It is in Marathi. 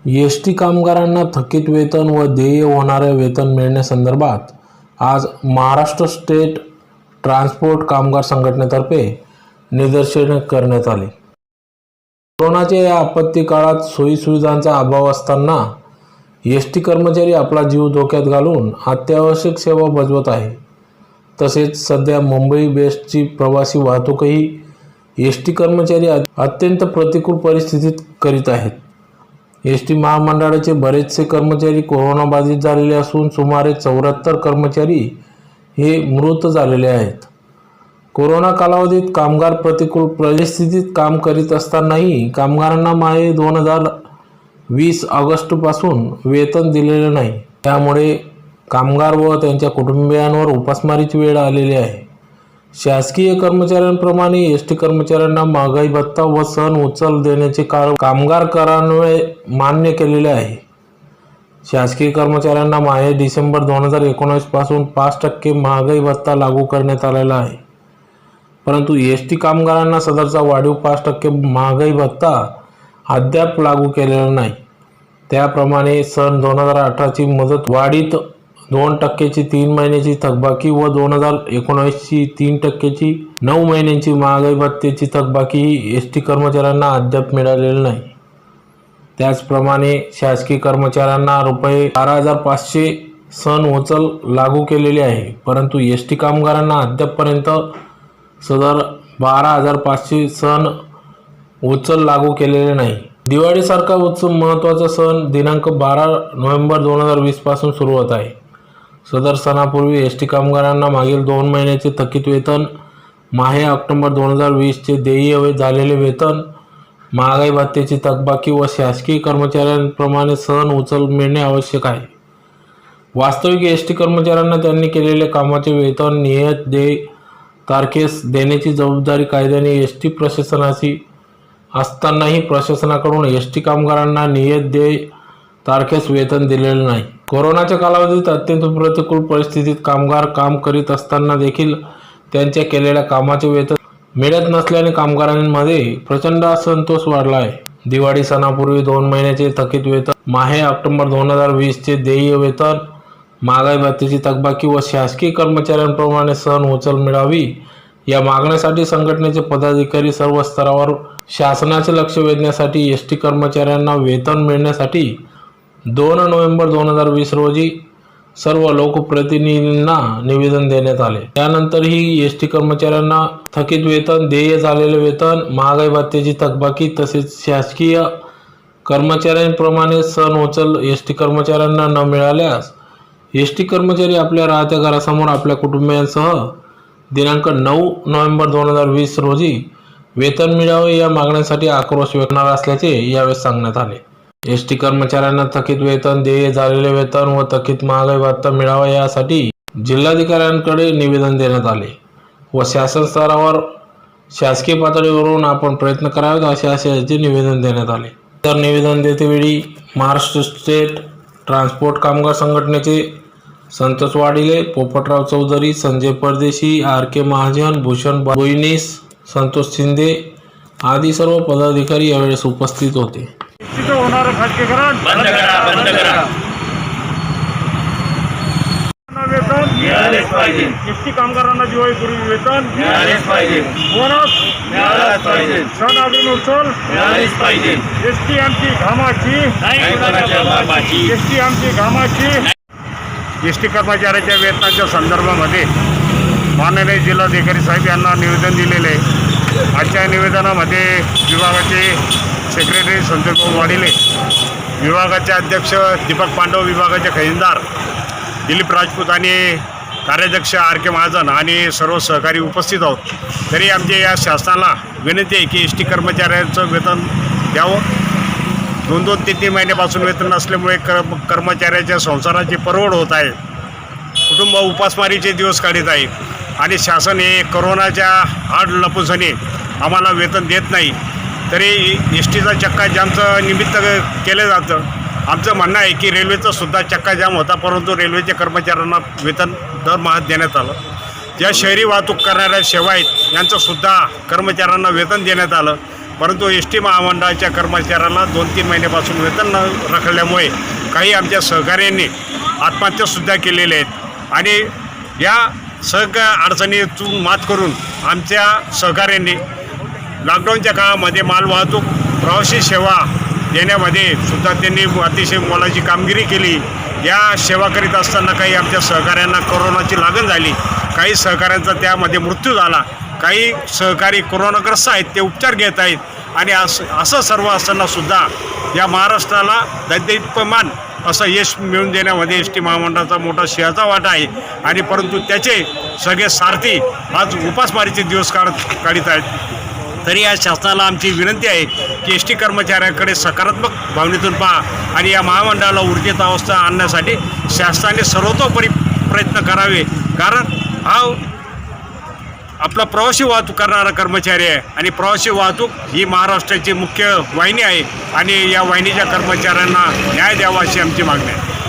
एस.टी. कामगारांना थकीत वेतन व देय होणारे वेतन मिळण्यासंदर्भात आज महाराष्ट्र स्टेट ट्रान्सपोर्ट कामगार संघटनेतर्फे निदर्शने करण्यात आली। कोरोनाच्या या आपत्ती काळात सोयीसुविधांचा अभाव असताना एस.टी. कर्मचारी आपला जीव धोक्यात घालून अत्यावश्यक सेवा बजावत आहे। तसेच सध्या मुंबई बेस्टची प्रवासी वाहतूकही एस.टी. कर्मचारी अत्यंत प्रतिकूल परिस्थितीत करीत आहेत। एस.टी. महामंडळाचे बरेचसे कर्मचारी कोरोना बाधित झालेले असून सुमारे 74 कर्मचारी हे मृत झालेले आहेत। कोरोना कालावधीत कामगार प्रतिकूल परिस्थितीत काम करीत असतानाही कामगारांना माहे 2020 ऑगस्टपासून वेतन दिलेले नाही। त्यामुळे कामगार व त्यांच्या कुटुंबियांवर उपासमारीची वेळ आलेली आहे। शासकीय कर्मचाऱ्यांप्रमाणे एस.टी. कर्मचाऱ्यांना महागाई भत्ता व सण उचल देण्याचे कामगार करारान्वये मान्य केलेले आहे। शासकीय कर्मचाऱ्यांना माहे डिसेंबर 2019 पासून 5% महागाई भत्ता लागू करण्यात आलेला आहे, परंतु एस.टी. कामगारांना सदरचा वाढीव 5% महागाई भत्ता अद्याप लागू केलेला नाही। त्याप्रमाणे सन 2018ची मुदत वाढीत 2%ची 3 महिन्याची थकबाकी व 2019ची 3%ची 9 महिन्यांची महागाई भत्त्याची थकबाकी ही एस.टी. कर्मचाऱ्यांना अद्याप मिळालेली नाही। त्याचप्रमाणे शासकीय कर्मचाऱ्यांना रुपये 12,500 सण उचल लागू केलेली आहे, परंतु एस.टी. कामगारांना अद्यापपर्यंत सदर 12,500 सण उचल लागू केलेले नाही। दिवाळीसारखा महत्त्वाचा सण दिनांक 12 नोव्हेंबर 2020 पासून सुरू होत आहे। सदर सणापूर्वी एस.टी. कामगारांना मागील 2 महिन्याचे थकीत वेतन, माहे ऑक्टोबर 2020चे देय झालेले वेतन, महागाई भत्त्याची थकबाकी व शासकीय कर्मचाऱ्यांप्रमाणे सण उचल मिळणे आवश्यक आहे। वास्तविक एस.टी. कर्मचाऱ्यांना त्यांनी केलेल्या कामाचे वेतन नियत देय तारखेस देण्याची जबाबदारी कायद्याने एस.टी. प्रशासनाची असतानाही प्रशासनाकडून एस.टी. कामगारांना नियत देय तारखेस वेतन दिलेले नाही। कोरोनाच्या कालावधीत अत्यंत प्रतिकूल परिस्थितीत कामगार काम करीत असताना देखील त्यांच्या केलेल्या कामाचे वेतन मिळत नसल्याने कामगारांमध्ये प्रचंड असंतोष वाढला आहे। दिवाळी सणापूर्वी 2 महिन्याचे थकीत वेतन, माहे ऑक्टोबर 2020चे देय वेतन, महागाई भत्त्याची थकबाकी व शासकीय कर्मचाऱ्यांप्रमाणे सण उचल मिळावी या मागण्यासाठी संघटनेचे पदाधिकारी सर्व स्तरावर शासनाचे लक्ष वेधण्यासाठी एस.टी. कर्मचाऱ्यांना वेतन मिळण्यासाठी 2 नोव्हेंबर 2020 रोजी सर्व लोकप्रतिनिधींना निवेदन देण्यात आले। त्यानंतरही एस.टी. कर्मचाऱ्यांना थकीत वेतन, देय झालेले वेतन, महागाई भत्त्याची थकबाकी तसेच शासकीय कर्मचाऱ्यांप्रमाणे सण उचल एस.टी. कर्मचाऱ्यांना न मिळाल्यास एस.टी. कर्मचारी आपल्या राहत्या घरासमोर आपल्या कुटुंबियांसह दिनांक 9 नोव्हेंबर 2020 रोजी वेतन मिळावे या मागण्यांसाठी आक्रोश व्यक्त असल्याचे यावेळी सांगण्यात आले। एस.टी. कर्मचाऱ्यांना थकीत वेतन, देय झालेले वेतन व थकीत महागाई भत्ता मिळावा यासाठी जिल्हाधिकाऱ्यांकडे निवेदन देण्यात आले व शासन स्तरावर शासकीय पातळीवरून आपण प्रयत्न करावेत असे आशयाचे निवेदन देण्यात आले। तर निवेदन देतेवेळी महाराष्ट्र स्टेट ट्रान्सपोर्ट कामगार संघटनेचे संतोष वाडिले, पोपटराव चौधरी, संजय परदेशी, आर.के. महाजन, भूषण बोईनीस, संतोष शिंदे आदी सर्व पदाधिकारी यावेळेस उपस्थित होते। होणारं खाजगीकरण बंद करा। वेतन मिळालेच पाहिजे। एस.टी. कामगारांना दिवाळीपूर्वी वेतन मिळालेच पाहिजे। बोनस मिळालाच पाहिजे। सण अजून उचल मिळालेच पाहिजे। एस.टी. आमची घामाची नाही, कोणाच्या बापाची। एस.टी. आमची घामाची। एस.टी. कर्मचाऱ्यांच्या वेतनाच्या संदर्भामध्ये माननीय जिल्हाधिकारी साहेब यांना निवेदन दिलेले आहे। आजच्या निवेदनामध्ये विभागाचे सेक्रेटरी संतोष वाडिले, विभागाचे अध्यक्ष दीपक पांडव, विभागाचे खजिनदार दिलीप राजपूत आणि कार्याध्यक्ष आर.के. महाजन आणि सर्व सहकारी उपस्थित आहोत। तरी आमच्या या शासनाला विनंती आहे की एस.टी. कर्मचाऱ्यांचं वेतन द्यावं। 2-2, 3-3 महिन्यापासून वेतन नसल्यामुळे कर्मचाऱ्याच्या संसाराची परवड होत आहे, कुटुंब उपासमारीचे दिवस काढत आहे आणि शासन हे कोरोनाच्या आड लपूसणी आम्हाला वेतन देत नाही। तरी एस.टीचा चक्का जामचं निमित्त केलं जातं। आमचं म्हणणं आहे की रेल्वेचा सुद्धा चक्का जाम होता, परंतु रेल्वेच्या कर्मचाऱ्यांना वेतन दरमहा देण्यात आलं। ज्या शहरी वाहतूक करणाऱ्या सेवा आहेत यांचंसुद्धा कर्मचाऱ्यांना वेतन देण्यात आलं। परंतु एस टी महामंडळाच्या कर्मचाऱ्याला 2-3 महिन्यापासून वेतन न रखडल्यामुळे काही आमच्या सहकाऱ्यांनी आत्महत्यासुद्धा केलेल्या आहेत. आणि या अडचणीतून मात करून आमच्या सहकाऱ्यांनी लॉकडाऊनच्या काळामध्ये मालवाहतूक प्रवासी सेवा देण्यामध्ये सुद्धा त्यांनी अतिशय मोलाची कामगिरी केली. या सेवा करीत असताना काही आमच्या सहकाऱ्यांना कोरोनाची लागण झाली, काही सहकाऱ्यांचा त्यामध्ये मृत्यू झाला, काही सहकारी कोरोनाग्रस्त आहेत, ते उपचार घेत आहेत. आणि असं सर्व असतानासुद्धा या महाराष्ट्राला दैदिप्यमान असं यश मिळवून देण्यामध्ये एस टी महामंडळाचा मोठा सिंहाचा वाटा आहे. आणि परंतु त्याचे सगळे सारथी आज उपासमारीचे दिवस काढीत आहेत. तरी या शासनाला आमची विनंती आहे की एस टी कर्मचाऱ्यांकडे सकारात्मक भावनेतून पहा आणि या महामंडळाला ऊर्जित अवस्था आणण्यासाठी शासनाने सर्वतोपरी प्रयत्न करावे. कारण हा आपला प्रवासी वाहतूक करणारा कर्मचारी आहे आणि प्रवासी वाहतूक ही महाराष्ट्राची मुख्य वाहिनी आहे आणि या वाहिनीच्या कर्मचाऱ्यांना न्याय द्यावा अशी आमची मागणी आहे.